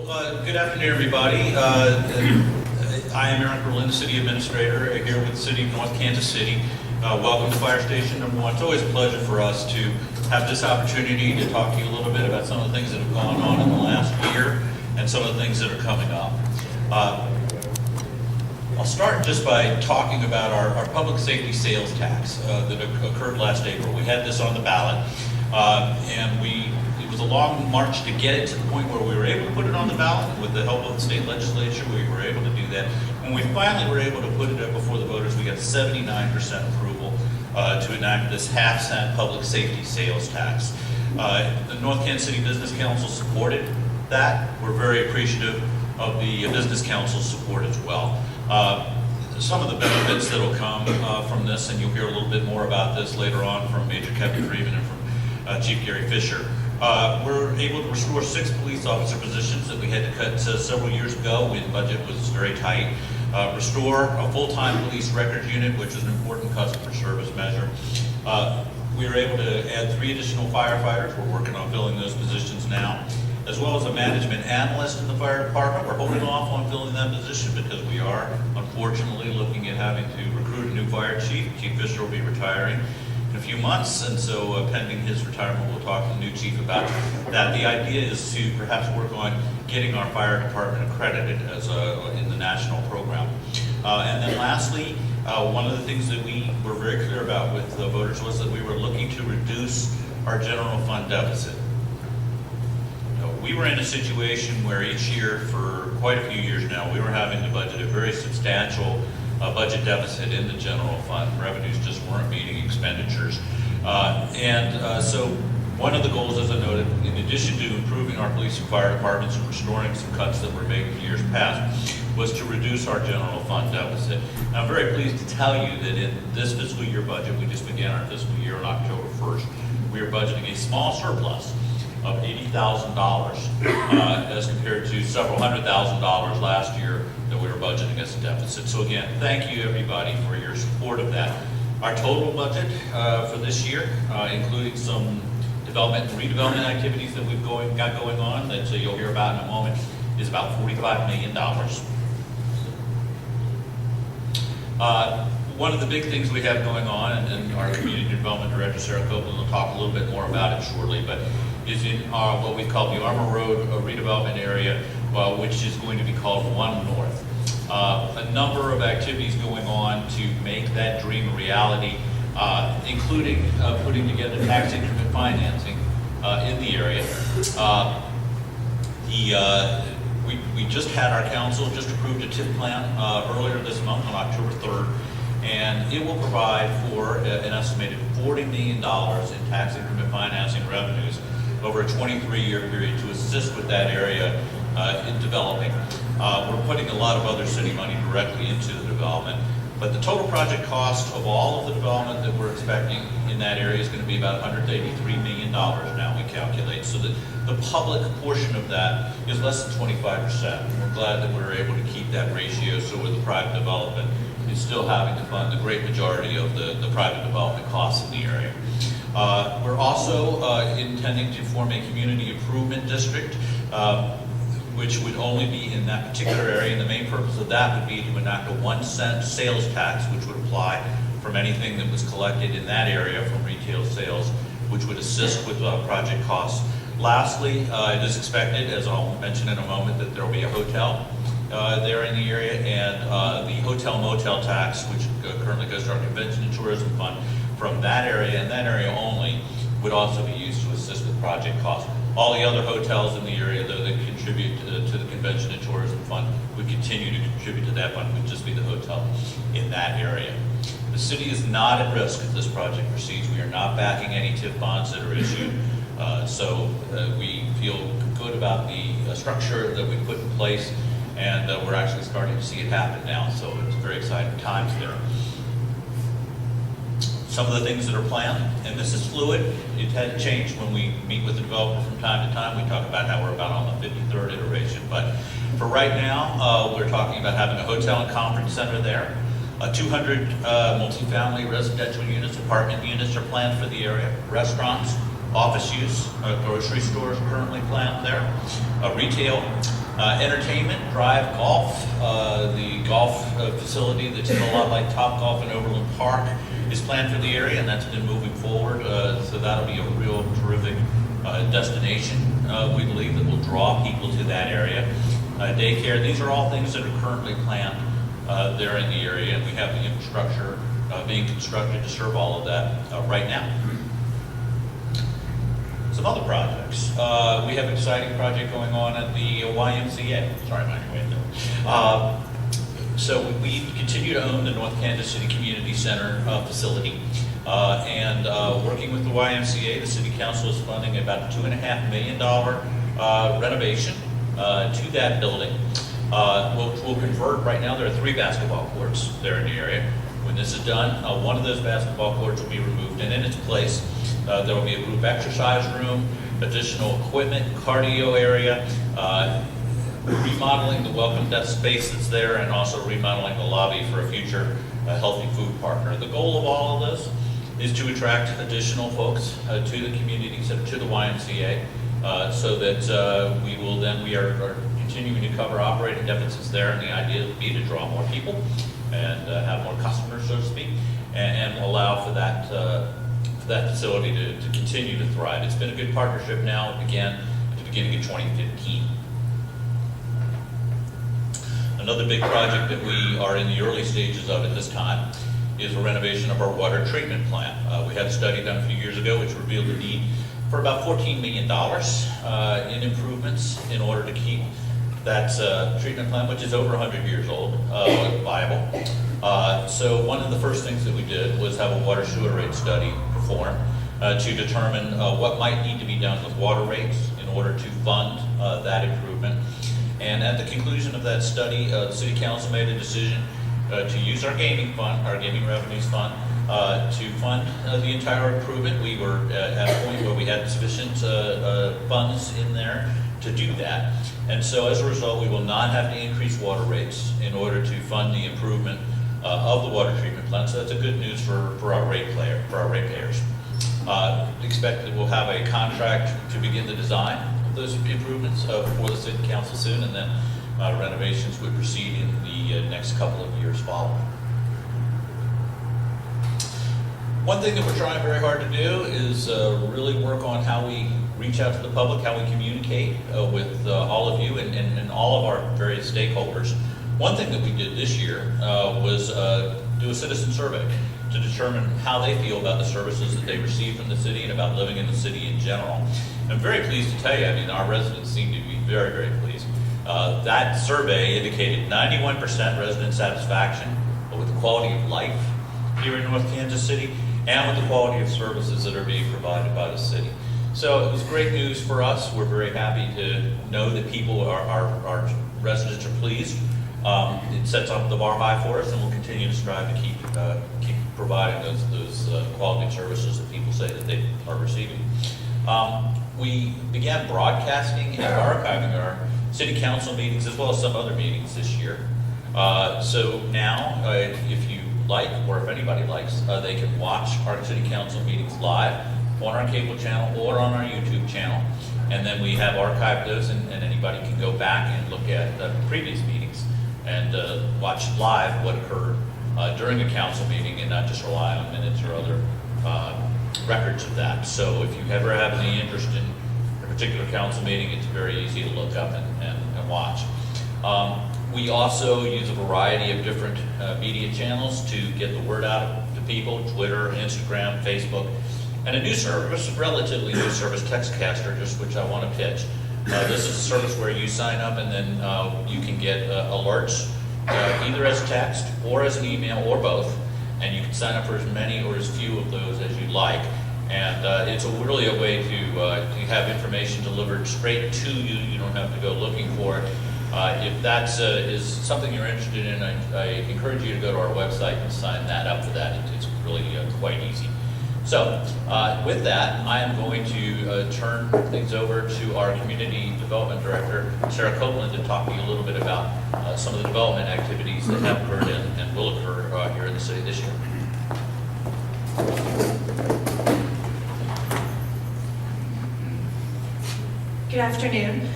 Good afternoon, everybody. I am Eric Berlin, City Administrator, here with the City of North Kansas City. Welcome to Fire Station number 1. It's always a pleasure for us to have this opportunity to talk to you a little bit about some of the things that have gone on in the last year and some of the things that are coming up. I'll start just by talking about our public safety sales tax that occurred last April. We had this on the ballot, and it was a long march to get it to the point where we were able to put it on the ballot. With the help of the state legislature, we were able to do that. When we finally were able to put it up before the voters, we got 79% approval to enact this half-cent public safety sales tax. The North Kansas City Business Council supported that. We're very appreciative of the Business Council's support as well. Some of the benefits that will come from this, and you'll hear a little bit more about this later on from Major Captain Freeman and from Chief Gary Fisher. We're able to restore 6 police officer positions that we had to cut several years ago when the budget was very tight. Restore a full-time police records unit, which is an important customer service measure. We were able to add 3 additional firefighters. We're working on filling those positions now, as well as a management analyst in the fire department. We're holding off on filling that position because we are unfortunately looking at having to recruit a new fire chief. Chief Fisher will be retiring in a few months, and so pending his retirement, we'll talk to the new chief about that. The idea is to perhaps work on getting our fire department accredited as in the national program. And then lastly, one of the things that we were very clear about with the voters was that we were looking to reduce our general fund deficit. We were in a situation where each year for quite a few years now, we were having to budget a very substantial budget deficit in the general fund. Revenues just weren't meeting expenditures. So one of the goals, as I noted, in addition to improving our police and fire departments and restoring some cuts that were made in years past, was to reduce our general fund deficit. And I'm very pleased to tell you that in this fiscal year budget, we just began our fiscal year on October 1st, we are budgeting a small surplus of $80,000 as compared to several $100,000 last year that we were budgeting as a deficit. So again, thank you everybody for your support of that. Our total budget for this year, including some development and redevelopment activities that we've got going on that you'll hear about in a moment, is about $45 million. One of the big things we have going on, and our Community Development Director, Sarah Copeland, will talk a little bit more about it shortly, but is in what we call the Armour Road redevelopment area, which is going to be called One North. A number of activities going on to make that dream a reality, including putting together tax increment financing in the area. We just had our council just approved a TIF plan earlier this month on October 3rd, and it will provide for an estimated $40 million in tax increment financing revenues over a 23-year period to assist with that area in developing. We're putting a lot of other city money directly into the development, but the total project cost of all of the development that we're expecting in that area is going to be about $183 million now, we calculate, so that the public portion of that is less than 25%. We're glad that we're able to keep that ratio so with the private development is still having to fund the great majority of the private development costs in the area. We're also intending to form a community improvement district, which would only be in that particular area, and the main purpose of that would be to enact a 1-cent sales tax, which would apply from anything that was collected in that area from retail sales, which would assist with project costs. Lastly, it is expected, as I'll mention in a moment, that there will be a hotel there in the area, and the hotel motel tax, which currently goes to our convention and tourism fund, from that area and that area only, would also be used to assist with project costs. All the other hotels in the area, though, that contribute to the convention and tourism fund would continue to contribute to that fund. It would just be the hotel in that area. The city is not at risk as this project proceeds. We are not backing any TIF bonds that are issued. So we feel good about the structure that we put in place, and we're actually starting to see it happen now. So it's very exciting times there. Some of the things that are planned, and this is fluid, it has changed when we meet with the developer from time to time. We talk about how we're about on the 53rd iteration, but for right now, we're talking about having a hotel and conference center there. 200 multifamily residential units, apartment units are planned for the area. Restaurants, office use, grocery stores currently planned there. Retail, Entertainment, drive, golf. The golf facility that's a lot like Top Golf in Overland Park is planned for the area, and that's been moving forward. So that'll be a real terrific destination, we believe, that will draw people to that area. Daycare, these are all things that are currently planned there in the area, and we have the infrastructure being constructed to serve all of that right now. Some other projects. We have an exciting project going on at the YMCA. Sorry, I'm on your way there. So we continue to own the North Kansas City Community Center facility. And working with the YMCA, the City Council is funding about a $2.5 million renovation to that building. We'll convert, right now there are 3 basketball courts there in the area. When this is done, one of those basketball courts will be removed, and in its place there will be a group exercise room, additional equipment, cardio area, remodeling the welcome desk space that's there, and also remodeling the lobby for a future healthy food partner. The goal of all of this is to attract additional folks to the community center, to the YMCA, so that we are continuing to cover operating deficits there, and the idea would be to draw more people and have more customers, so to speak, and allow for that facility to continue to thrive. It's been a good partnership now. It began at the beginning of 2015. Another big project that we are in the early stages of at this time is a renovation of our water treatment plant. We had a study done a few years ago which revealed the need for about $14 million in improvements in order to keep that treatment plant, which is over 100 years old, viable. So one of the first things that we did was have a water sewer rate study performed to determine what might need to be done with water rates in order to fund that improvement. And at the conclusion of that study, the City Council made a decision to use our gaming fund, our gaming revenues fund, to fund the entire improvement. We were at a point where we had sufficient funds in there to do that. And so as a result, we will not have to increase water rates in order to fund the improvement of the water treatment plant. So that's a good news for our ratepayers. Expect that we'll have a contract to begin the design of those improvements for the City Council soon, and then renovations would proceed in the next couple of years following. One thing that we're trying very hard to do is really work on how we reach out to the public, how we communicate with all of you and all of our various stakeholders. One thing that we did this year was do a citizen survey to determine how they feel about the services that they receive from the city and about living in the city in general. I'm very pleased to tell you, I mean, our residents seem to be very, very pleased. That survey indicated 91% resident satisfaction with the quality of life here in North Kansas City and with the quality of services that are being provided by the city. So it was great news for us. We're very happy to know that people, our residents, are pleased. It sets up the bar high for us, and we'll continue to strive to keep providing those quality services that people say that they are receiving. We began broadcasting and archiving our city council meetings as well as some other meetings this year. So now, if you like, or if anybody likes, they can watch our city council meetings live on our cable channel or on our YouTube channel. And then we have archived those, and anybody can go back and look at previous meetings and watch live what occurred during a council meeting, and not just rely on minutes or other records of that. So if you ever have any interest in a particular council meeting, it's very easy to look up and watch. We also use a variety of different media channels to get the word out to people: Twitter, Instagram, Facebook, and a new service, relatively new service, Textcaster, just which I want to pitch. This is a service where you sign up and then you can get alerts either as text or as an email or both, and you can sign up for as many or as few of those as you like. And it's really a way to have information delivered straight to you. You don't have to go looking for it. If that is something you're interested in, I encourage you to go to our website and sign that up for that. It's really quite easy. So with that, I am going to turn things over to our Community Development Director, Sarah Copeland, to talk to you a little bit about some of the development activities that have occurred and will occur here in the city this year. Good afternoon.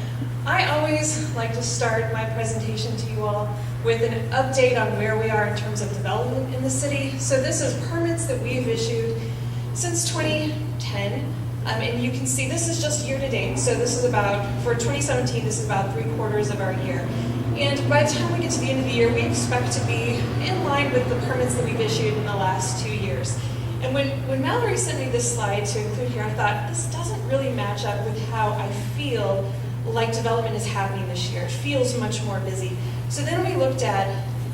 I always like to start my presentation to you all with an update on where we are in terms of development in the city. So this is permits that we've issued since 2010. And you can see this is just year to date. So this is about, for 2017, this is about 3/4 of our year. And by the time we get to the end of the year, we expect to be in line with the permits that we've issued in the last 2 years. And when Mallory sent me this slide to include here, I thought, this doesn't really match up with how I feel like development is happening this year. It feels much more busy. So then we looked at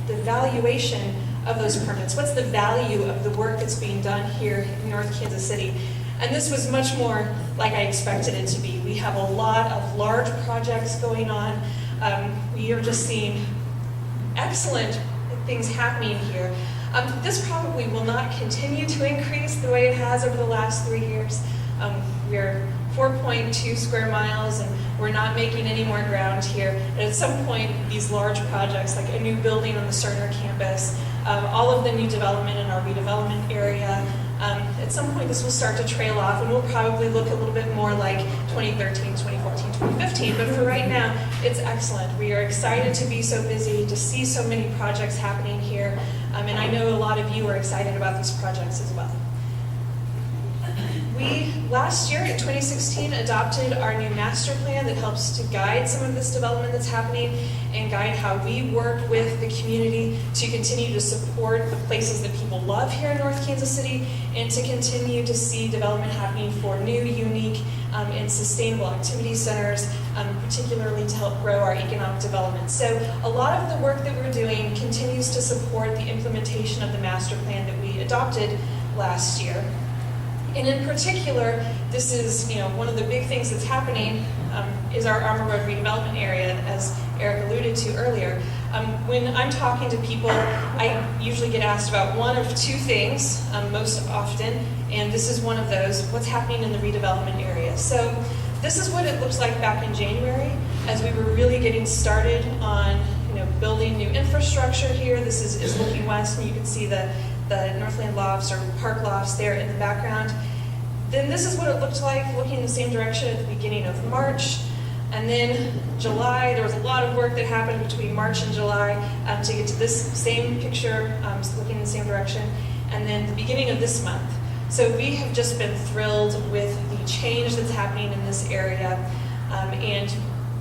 the valuation of those permits. What's the value of the work that's being done here in North Kansas City? And this was much more like I expected it to be. We have a lot of large projects going on. We are just seeing excellent things happening here. This probably will not continue to increase the way it has over the last 3 years. We're 4.2 square miles and we're not making any more ground here. And at some point, these large projects, like a new building on the Cerner campus, all of the new development in our redevelopment area, at some point this will start to trail off and we'll probably look a little bit more like 2013, 2014, 2015. But for right now, it's excellent. We are excited to be so busy, to see so many projects happening here. And I know a lot of you are excited about these projects as well. We, last year in 2016, adopted our new master plan that helps to guide some of this development that's happening and guide how we work with the community to continue to support the places that people love here in North Kansas City and to continue to see development happening for new, unique, and sustainable activity centers, particularly to help grow our economic development. So a lot of the work that we're doing continues to support the implementation of the master plan that we adopted last year. And in particular, this is, one of the big things that's happening is our Armour Road redevelopment area, as Eric alluded to earlier. When I'm talking to people, I usually get asked about one of two things most often, and this is one of those: what's happening in the redevelopment area. So this is what it looks like back in January, as we were really getting started on building new infrastructure here. This is looking west, and you can see the Northland Lofts or Park Lofts there in the background. Then this is what it looked like looking in the same direction at the beginning of March. And then July, there was a lot of work that happened between March and July to get to this same picture, looking in the same direction. And then the beginning of this month. So we have just been thrilled with the change that's happening in this area. And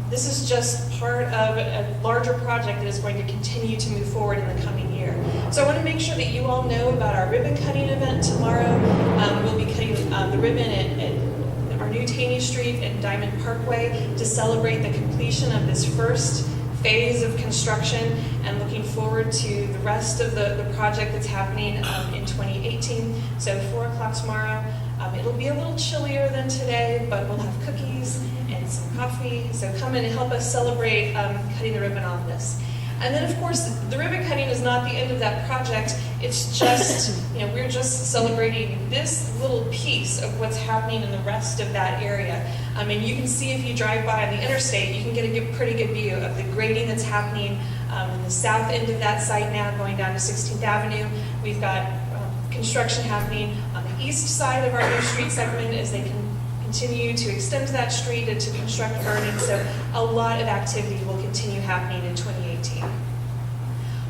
this is just part of a larger project that is going to continue to move forward in the coming year. So I want to make sure that you all know about our ribbon cutting event tomorrow. We'll be cutting the ribbon at our new Taney Street and Diamond Parkway to celebrate the completion of this first phase of construction, and looking forward to the rest of the project that's happening in 2018. So 4 o'clock tomorrow. It'll be a little chillier than today, but we'll have cookies and some coffee. So come in and help us celebrate cutting the ribbon on this. And then, of course, the ribbon cutting is not the end of that project. It's just, we're just celebrating this little piece of what's happening in the rest of that area. And you can see if you drive by on the interstate, you can get a pretty good view of the grading that's happening in the south end of that site now, going down to 16th Avenue. We've got construction happening on the east side of our new street segment as they can continue to extend that street and to construct Vernon. So a lot of activity will continue happening in 2018.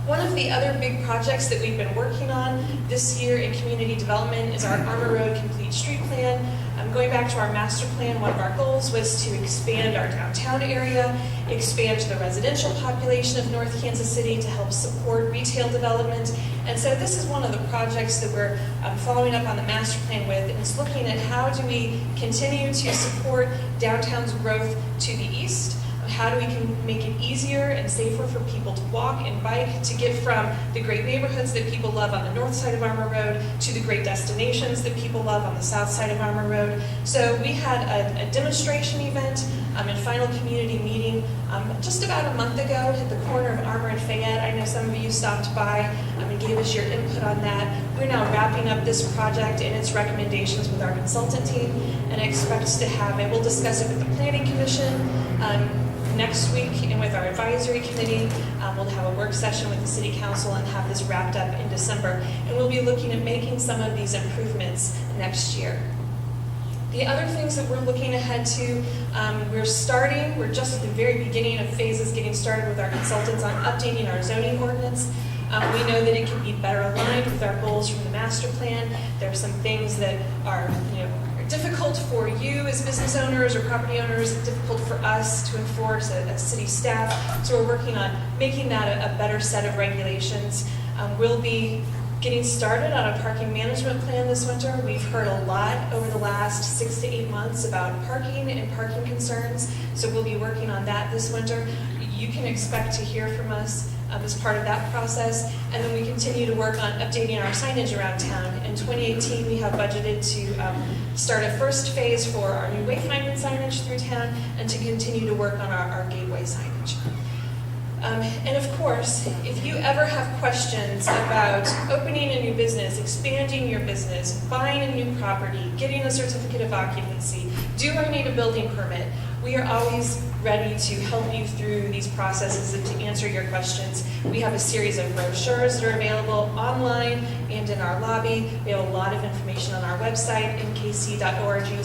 One of the other big projects that we've been working on this year in community development is our Armour Road Complete Street Plan. Going back to our master plan, one of our goals was to expand our downtown area, expand the residential population of North Kansas City to help support retail development. And so this is one of the projects that we're following up on the master plan with, and it's looking at how do we continue to support downtown's growth to the east. How do we make it easier and safer for people to walk and bike to get from the great neighborhoods that people love on the north side of Armour Road to the great destinations that people love on the south side of Armour Road. So we had a demonstration event and final community meeting just about a month ago at the corner of Armour and Fayette. I know some of you stopped by and gave us your input on that. We're now wrapping up this project and its recommendations with our consultant team, and I expect to have it. We'll discuss it with the Planning Commission next week, and with our advisory committee. We'll have a work session with the City Council and have this wrapped up in December. And we'll be looking at making some of these improvements next year. The other things that we're looking ahead to, we're just at the very beginning of phases, getting started with our consultants on updating our zoning ordinance. We know that it can be better aligned with our goals from the master plan. There are some things that are, difficult for you as business owners or property owners, difficult for us to enforce as city staff. So we're working on making that a better set of regulations. We'll be getting started on a parking management plan this winter. We've heard a lot over the last 6 to 8 months about parking and parking concerns. So we'll be working on that this winter. You can expect to hear from us as part of that process. And then we continue to work on updating our signage around town. In 2018, we have budgeted to start a first phase for our new wayfinding signage through town and to continue to work on our gateway signage. And of course, if you ever have questions about opening a new business, expanding your business, buying a new property, getting a certificate of occupancy, do I need a building permit? We are always ready to help you through these processes and to answer your questions. We have a series of brochures that are available online and in our lobby. We have a lot of information on our website, nkc.org/CED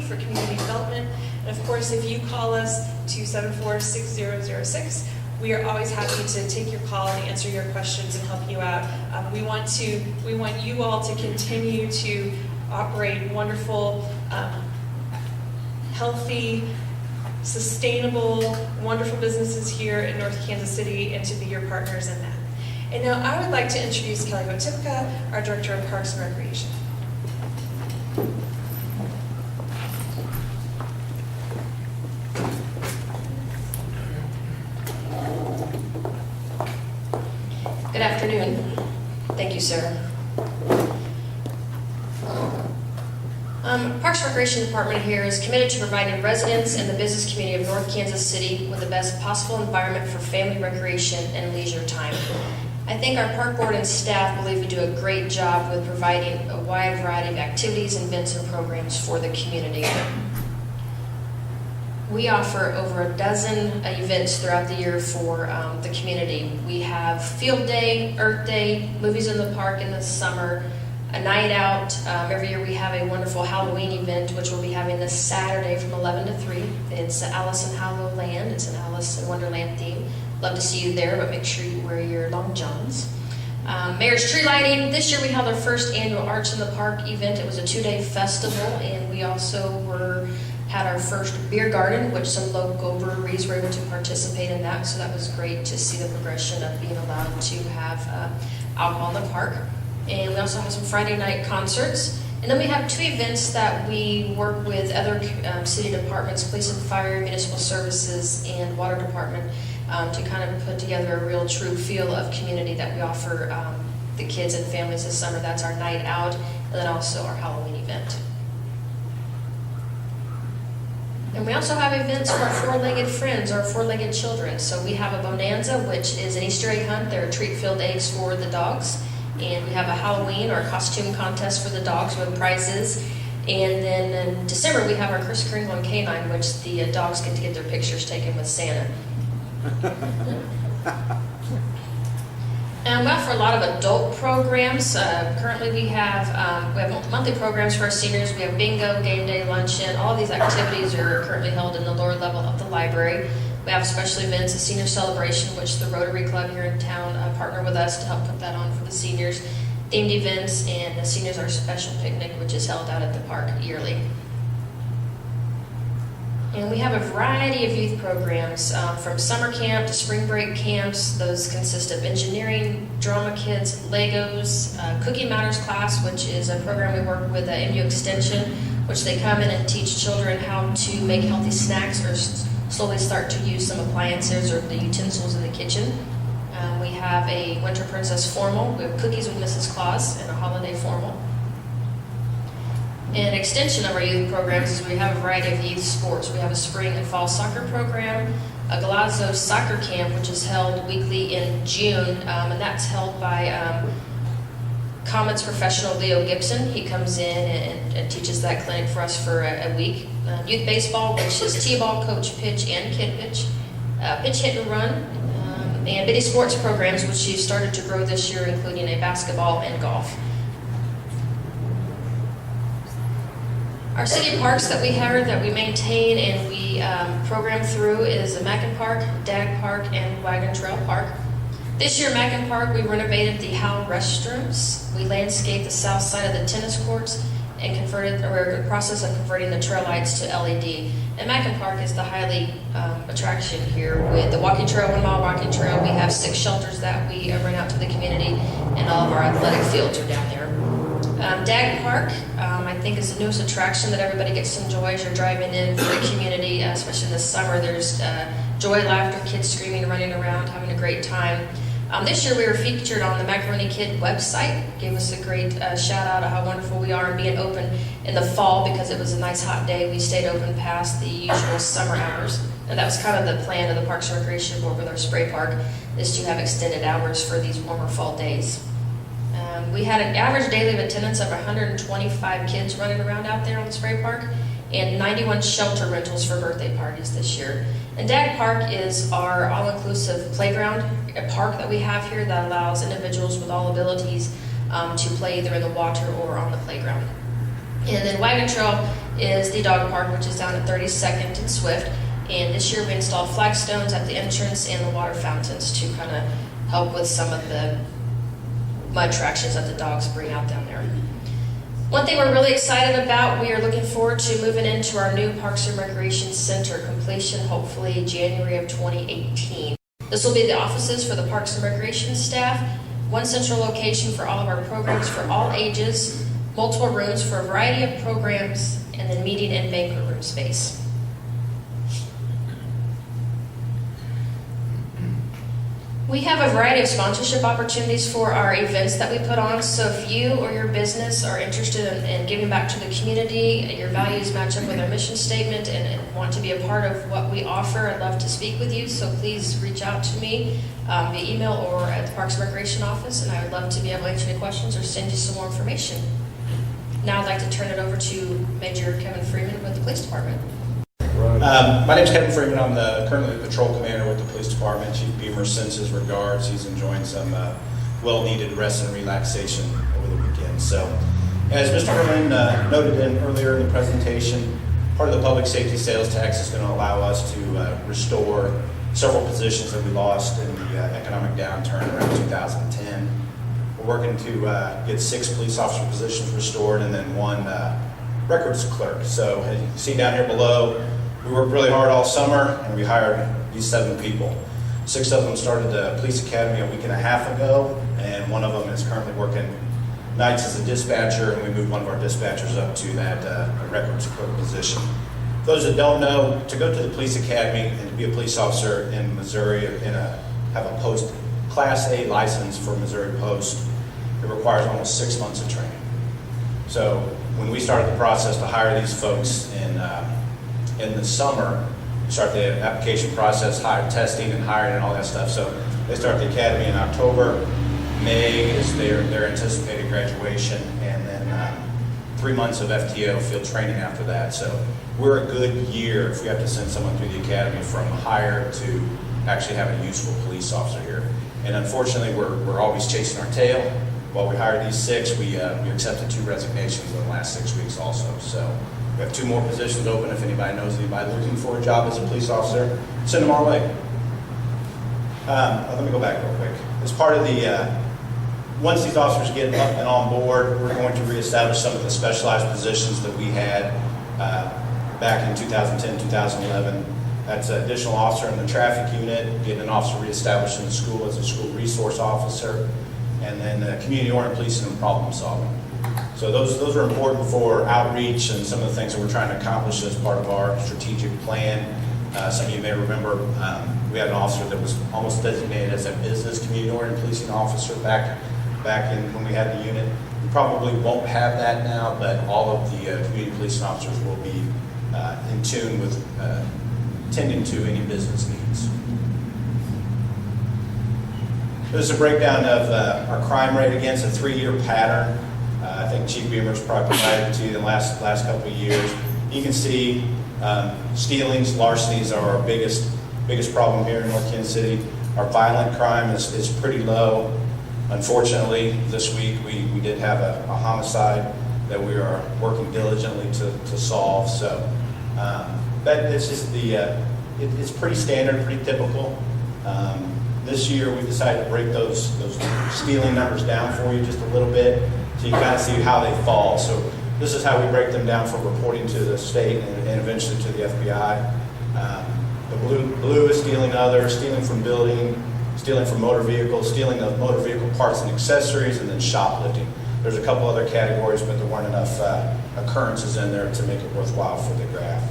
for community development. And of course, if you call us 274-6006, we are always happy to take your call and answer your questions and help you out. We want you all to continue to operate wonderful, healthy, sustainable, wonderful businesses here in North Kansas City and to be your partners in that. And now I would like to introduce Kelly Gotipka, our Director of Parks and Recreation. Good afternoon. Thank you, Sarah. Parks and Recreation Department here is committed to providing residents and the business community of North Kansas City with the best possible environment for family recreation and leisure time. I think our park board and staff believe we do a great job with providing a wide variety of activities, events, and programs for the community. We offer over a dozen events throughout the year for the community. We have Field Day, Earth Day, Movies in the Park in the summer, a night out. Every year we have a wonderful Halloween event, which we'll be having this Saturday from 11 to 3. It's Alice in Hallowland. It's an Alice in Wonderland theme. Love to see you there, but make sure you wear your long johns. Mayor's Tree Lighting. This year we held our first annual Arts in the Park event. It was a 2-day festival, and we also had our first beer garden, which some local breweries were able to participate in that, so that was great to see the progression of being allowed to have alcohol in the park. And we also have some Friday night concerts. And then we have 2 events that we work with other city departments, police and fire, municipal services, and water department to kind of put together a real true feel of community that we offer the kids and families this summer. That's our night out, and then also our Halloween event. And we also have events for our 4-legged friends, our 4-legged children. So we have a Bonanza, which is an Easter egg hunt. There are treat-filled eggs for the dogs. And we have a Halloween or costume contest for the dogs with prizes. And then in December, we have our Kris Kringle and Canine, which the dogs get to get their pictures taken with Santa. And we offer a lot of adult programs. Currently we have monthly programs for our seniors. We have bingo, game day, luncheon. All of these activities are currently held in the lower level of the library. We have special events, a senior celebration, which the Rotary Club here in town partner with us to help put that on for the seniors. Themed events, and the seniors our special picnic, which is held out at the park yearly. And we have a variety of youth programs, from summer camp to spring break camps. Those consist of engineering, drama kits, Legos, Cookie Matters class, which is a program we work with MU Extension, which they come in and teach children how to make healthy snacks or slowly start to use some appliances or the utensils in the kitchen. We have a Winter Princess formal. We have Cookies with Mrs. Claus and a holiday formal. An extension of our youth programs is we have a variety of youth sports. We have a spring and fall soccer program, a Galazzo soccer camp, which is held weekly in June, and that's held by Comet's professional Leo Gibson. He comes in and teaches that clinic for us for a week. Youth baseball, which is t-ball, coach pitch, and kid pitch. Pitch hit and run. And Biddy sports programs, which she started to grow this year, including a basketball and golf. Our city parks that we have, that we maintain and we program through is the Mackin Park, Dag Park, and Wagon Trail Park. This year, Mackin Park, we renovated the Howl restrooms. We landscaped the south side of the tennis courts and converted, or we're in the process of converting the trail lights to LED. And Mackin Park is the highly attraction here with the walking trail, 1 mile walking trail. We have 6 shelters that we rent out to the community, and all of our athletic fields are down there. Dag Park, I think, is the newest attraction that everybody gets to enjoy as you're driving in for the community, especially this summer. There's joy, laughter, kids screaming, running around, having a great time. This year we were featured on the Macaroni Kid website. Gave us a great shout out of how wonderful we are and being open in the fall because it was a nice hot day. We stayed open past the usual summer hours. And that was kind of the plan of the Parks and Recreation Board with our spray park, is to have extended hours for these warmer fall days. We had an average daily attendance of 125 kids running around out there on the spray park and 91 shelter rentals for birthday parties this year. And Dag Park is our all-inclusive playground, a park that we have here that allows individuals with all abilities to play either in the water or on the playground. And then Wagon Trail is the dog park, which is down at 32nd and Swift. And this year we installed flagstones at the entrance and the water fountains to kind of help with some of the mud attractions that the dogs bring out down there. One thing we're really excited about, we are looking forward to moving into our new Parks and Recreation Center, completion hopefully January of 2018. This will be the offices for the Parks and Recreation staff, one central location for all of our programs for all ages, multiple rooms for a variety of programs, and then meeting and banquet room space. We have a variety of sponsorship opportunities for our events that we put on. So if you or your business are interested in giving back to the community, your values match up with our mission statement, and want to be a part of what we offer, I'd love to speak with you. So please reach out to me via email or at the Parks and Recreation office, and I would love to be able to answer any questions or send you some more information. Now I'd like to turn it over to Major Kevin Freeman with the Police Department. My name is Kevin Freeman. I'm currently the patrol commander with the police department. Chief Beamer sends his regards. He's enjoying some well-needed rest and relaxation over the weekend. So, as Mr. Freeman noted earlier in the presentation, part of the public safety sales tax is going to allow us to restore several positions that we lost in the economic downturn around 2010. We're working to get 6 police officer positions restored and then 1 records clerk. So, as you can see down here below, we worked really hard all summer, and we hired these 7 people. 6 of them started the police academy a week and a half ago, and 1 of them is currently working nights as a dispatcher, and we moved 1 of our dispatchers up to that records clerk position. For those that don't know, to go to the police academy and to be a police officer in Missouri and have a post Class A license for Missouri Post, it requires almost 6 months of training. So when we started the process to hire these folks in the summer, start the application process, hire testing and hiring and all that stuff. So they start the academy in October. May is their anticipated graduation, and then 3 months of FTO field training after that. So we're a good year if we have to send someone through the academy from hire to actually have a useful police officer here. And unfortunately, we're always chasing our tail. While we hired these 6, we accepted 2 resignations in the last 6 weeks also. So we have 2 more positions open. If anybody knows anybody looking for a job as a police officer, send them our way. Let me go back real quick. As part of the, once these officers get up and on board, we're going to reestablish some of the specialized positions that we had back in 2010, 2011. That's an additional officer in the traffic unit, getting an officer reestablished in the school as a school resource officer, and then community-oriented policing and problem solving. So those are important for outreach and some of the things that we're trying to accomplish as part of our strategic plan. Some of you may remember we had an officer that was almost designated as a business community-oriented policing officer back in when we had the unit. We probably won't have that now, but all of the community policing officers will be in tune with tending to any business needs. This is a breakdown of our crime rate. Again, it's a 3-year pattern. I think Chief Beamer's probably provided it to you in the last couple of years. You can see stealings, larcenies are our biggest problem here in North Kansas City. Our violent crime is pretty low. Unfortunately, this week we did have a homicide that we are working diligently to solve. So but it's just it's pretty standard, pretty typical. This year we decided to break those stealing numbers down for you just a little bit, so you kind of see how they fall. So this is how we break them down for reporting to the state and eventually to the FBI. The blue is stealing others, stealing from building, stealing from motor vehicles, stealing of motor vehicle parts and accessories, and then shoplifting. There's a couple other categories, but there weren't enough occurrences in there to make it worthwhile for the graph.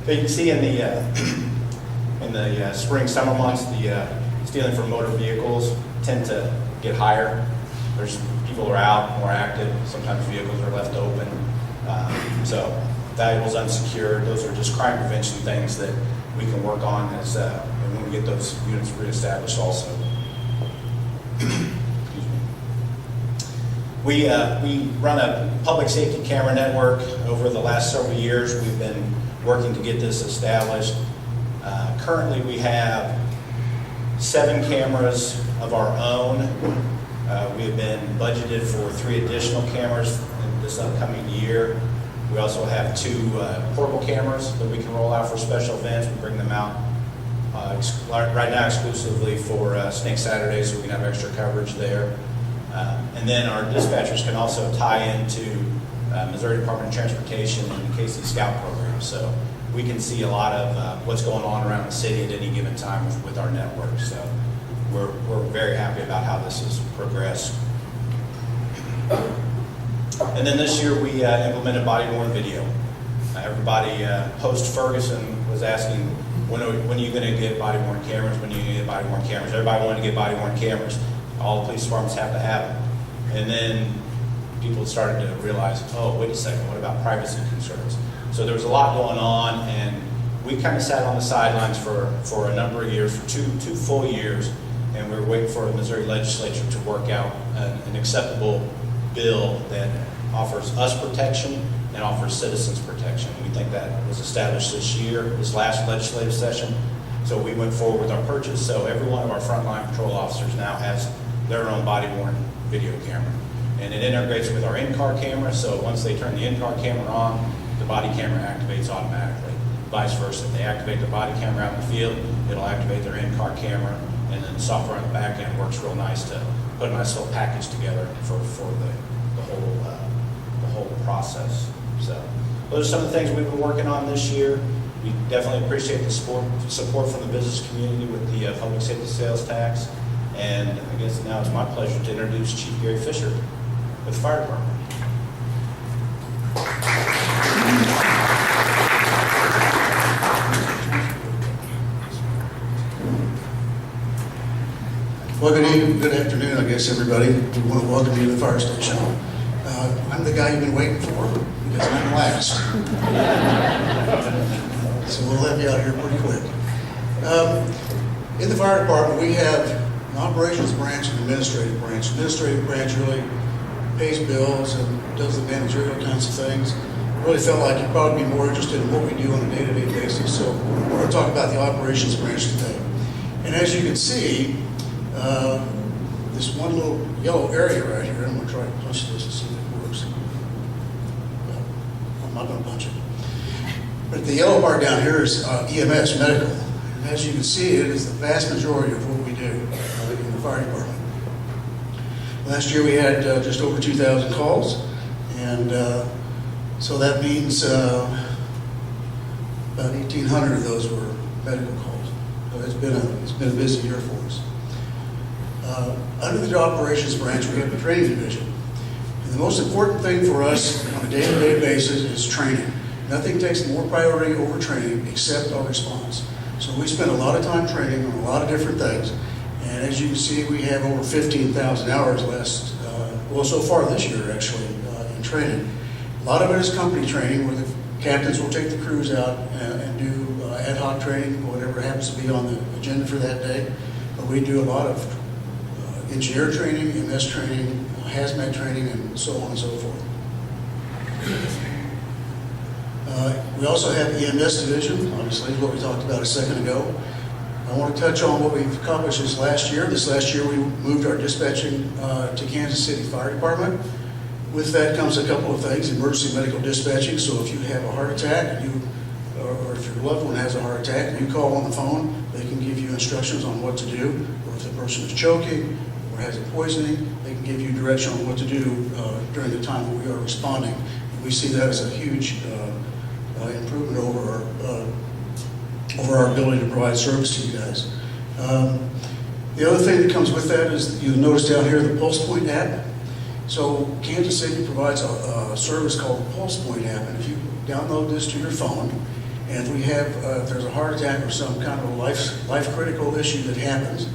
So you can see in the spring, summer months, the stealing from motor vehicles tend to get higher. People are out, more active. Sometimes vehicles are left open. So valuables unsecured, those are just crime prevention things that we can work on as and when we get those units reestablished also. We run a public safety camera network. Over the last several years, we've been working to get this established. Currently, we have 7 cameras of our own. We have been budgeted for 3 additional cameras in this upcoming year. We also have 2 portable cameras that we can roll out for special events. We bring them out right now exclusively for Snake Saturday, so we can have extra coverage there. And then our dispatchers can also tie into Missouri Department of Transportation and the KC Scout program. So we can see a lot of what's going on around the city at any given time with our network. So we're very happy about how this has progressed. And then this year we implemented body-worn video. Everybody post-Ferguson was asking, when are you going to get body-worn cameras? When are you going to get body-worn cameras? Everybody wanted to get body-worn cameras. All the police departments have to have them. And then people started to realize, oh, wait a second, what about privacy concerns? So there was a lot going on, and we kind of sat on the sidelines for a number of years, for two full years, and we were waiting for the Missouri legislature to work out an acceptable bill that offers us protection and offers citizens protection. We think that was established this last legislative session. So we went forward with our purchase. So every one of our frontline patrol officers now has their own body-worn video camera. And it integrates with our in-car camera, so once they turn the in-car camera on, the body camera activates automatically. Vice versa, if they activate the body camera out in the field, it'll activate their in-car camera, and then the software on the back end works real nice to put a nice little package together for the whole process. So those are some of the things we've been working on this year. We definitely appreciate the support from the business community with the public safety sales tax. And I guess now it's my pleasure to introduce Chief Gary Fisher with the fire department. Well, good evening, good afternoon, I guess, everybody. We want to welcome you to the fire station. I'm the guy you've been waiting for because I'm last. So we'll let you out here pretty quick. In the fire department, we have an operations branch and administrative branch. Administrative branch really pays bills and does the managerial kinds of things. Really felt like you'd probably be more interested in what we do on a day-to-day basis. So we're going to talk about the operations branch today. And as you can see, this one little yellow area right here, I'm going to try to punch this and see if it works. No, I'm not going to punch it. But the yellow part down here is EMS, medical. And as you can see, it is the vast majority of what we do in the fire department. Last year we had just over 2,000 calls, and so that means about 1,800 of those were medical calls. So it's been a busy year for us. Under the operations branch, we have the training division. And the most important thing for us on a day-to-day basis is training. Nothing takes more priority over training except our response. So we spend a lot of time training on a lot of different things. And as you can see, we have over 15,000 hours so far this year actually, in training. A lot of it is company training where the captains will take the crews out and do ad hoc training, whatever happens to be on the agenda for that day. But we do a lot of engineer training, MS training, hazmat training, and so on and so forth. We also have the EMS division, obviously, what we talked about a second ago. I want to touch on what we've accomplished this last year. This last year we moved our dispatching to Kansas City Fire Department. With that comes a couple of things, emergency medical dispatching. So if you have a heart attack, or if your loved one has a heart attack, and you call on the phone, they can give you instructions on what to do. Or if the person is choking or has a poisoning, they can give you direction on what to do during the time that we are responding. And we see that as a huge improvement over our ability to provide service to you guys. The other thing that comes with that is you'll notice down here the Pulse Point app. So Kansas City provides a service called the Pulse Point app, and if you download this to your phone, and if there's a heart attack or some kind of life critical issue that happens,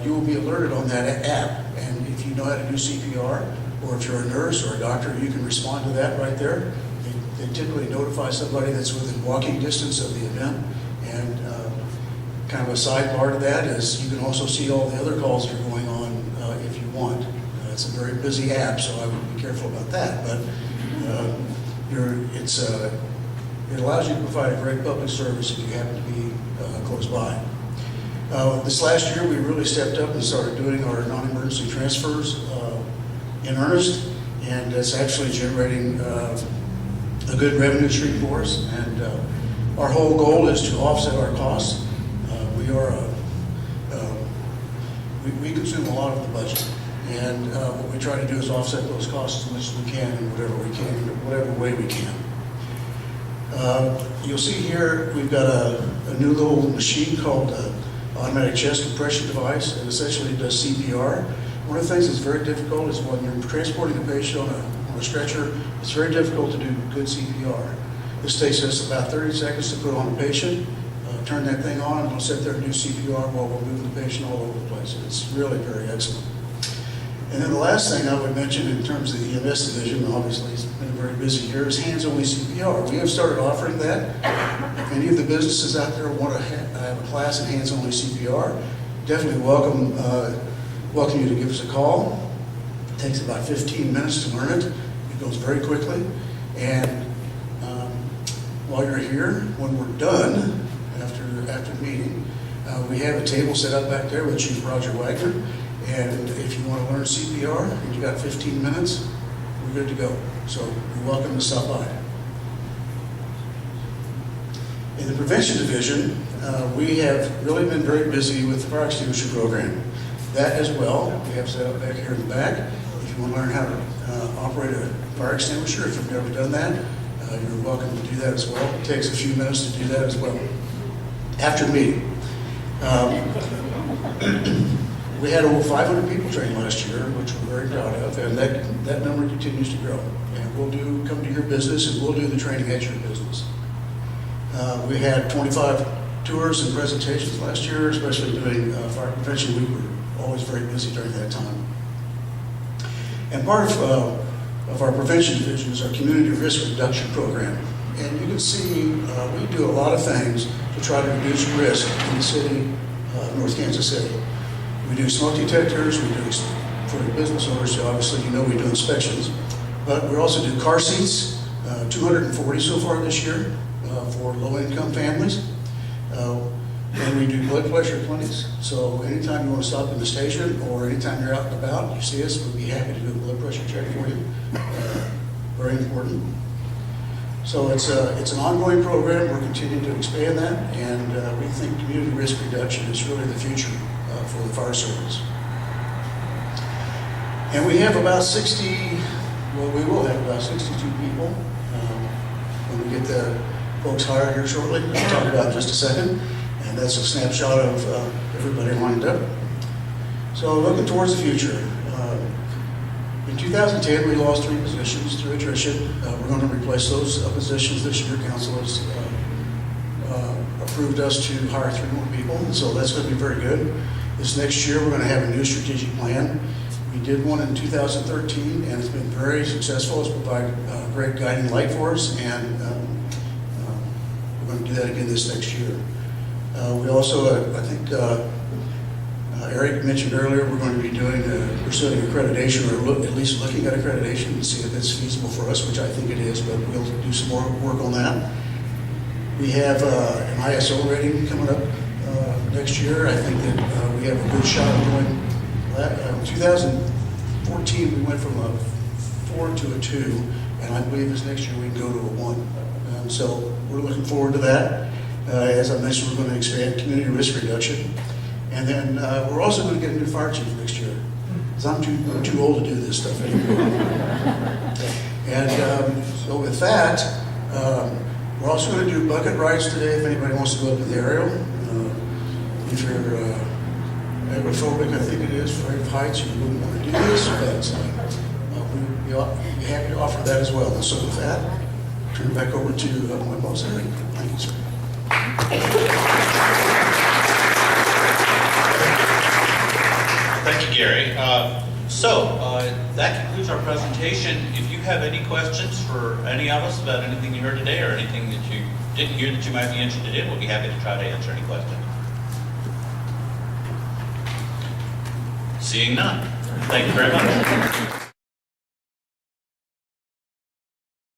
you will be alerted on that app. And if you know how to do CPR, or if you're a nurse or a doctor, you can respond to that right there. They typically notify somebody that's within walking distance of the event. And kind of a sidebar to that is you can also see all the other calls that are going on if you want. It's a very busy app, so I would be careful about that. But it allows you to provide a great public service if you happen to be close by. This last year, we really stepped up and started doing our non-emergency transfers in earnest, and it's actually generating a good revenue stream for us. And our whole goal is to offset our costs. We consume a lot of the budget, and what we try to do is offset those costs as much as we can in whatever way we can. You'll see here we've got a new little machine called automatic chest compression device. It essentially does CPR. One of the things that's very difficult is when you're transporting a patient on a stretcher, it's very difficult to do good CPR. This takes us about 30 seconds to put on a patient, turn that thing on, and we'll sit there and do CPR while we're moving the patient all over the place. It's really very excellent. And then the last thing I would mention in terms of the EMS division, obviously it's been very busy here, is hands-only CPR. We have started offering that. If any of the businesses out there want to have a class in hands-only CPR, definitely welcome you to give us a call. It takes about 15 minutes to learn it. It goes very quickly. And while you're here, when we're done, after the meeting, we have a table set up back there with Chief Roger Wagner. And if you want to learn CPR and you got 15 minutes, we're good to go. So you're welcome to stop by. In the prevention division, we have really been very busy with the fire extinguisher program. That as well, we have set up back here in the back. If you want to learn how to operate a fire extinguisher, if you've never done that, you're welcome to do that as well. It takes a few minutes to do that as well. After the meeting. We had over 500 people trained last year, which we're very proud of, and that number continues to grow. And we'll come to your business, and we'll do the training at your business. We had 25 tours and presentations last year, especially doing fire prevention. We were always very busy during that time. And part of our prevention division is our community risk reduction program. And you can see we do a lot of things to try to reduce risk in the city of North Kansas City. We do smoke detectors, we do, for the business owners, obviously you know we do inspections, but we also do car seats, 240 so far this year for low-income families. And we do blood pressure clinics, so anytime you want to stop in the station or anytime you're out and about, you see us, we'd be happy to do a blood pressure check for you. Very important. So it's an ongoing program, we're continuing to expand that, and we think community risk reduction is really the future for the fire service. And we have about 60, well, we will have about 62 people when we get the folks hired here shortly. We'll talk about in just a second. And that's a snapshot of everybody lined up. So looking towards the future. In 2010, we lost 3 positions through attrition. We're going to replace those positions this year. Council has approved us to hire 3 more people, so that's going to be very good. This next year, we're going to have a new strategic plan. We did one in 2013, and it's been very successful. It's provided great guiding light for us, and we're going to do that again this next year. We also, I think Eric mentioned earlier, we're going to be pursuing accreditation, or at least looking at accreditation to see if it's feasible for us, which I think it is, but we'll do some more work on that. We have an ISO rating coming up next year. I think that we have a good shot of going. In 2014, we went from a 4 to a 2, and I believe this next year we can go to a 1. And so we're looking forward to that. As I mentioned, we're going to expand community risk reduction. And then we're also going to get a new fire chief next year, because I'm too old to do this stuff anymore. And so with that, we're also going to do bucket rides today if anybody wants to go up to the aerial. If you're agoraphobic, I think it is, afraid of heights, you wouldn't want to do this, but we'd be happy to offer that as well. And so with that, turn it back over to my boss, Eric. Thank you, sir. Thank you, Gary. That concludes our presentation. If you have any questions for any of us about anything you heard today or anything that you didn't hear that you might be interested in, we'll be happy to try to answer any questions. Seeing none. Thank you very much.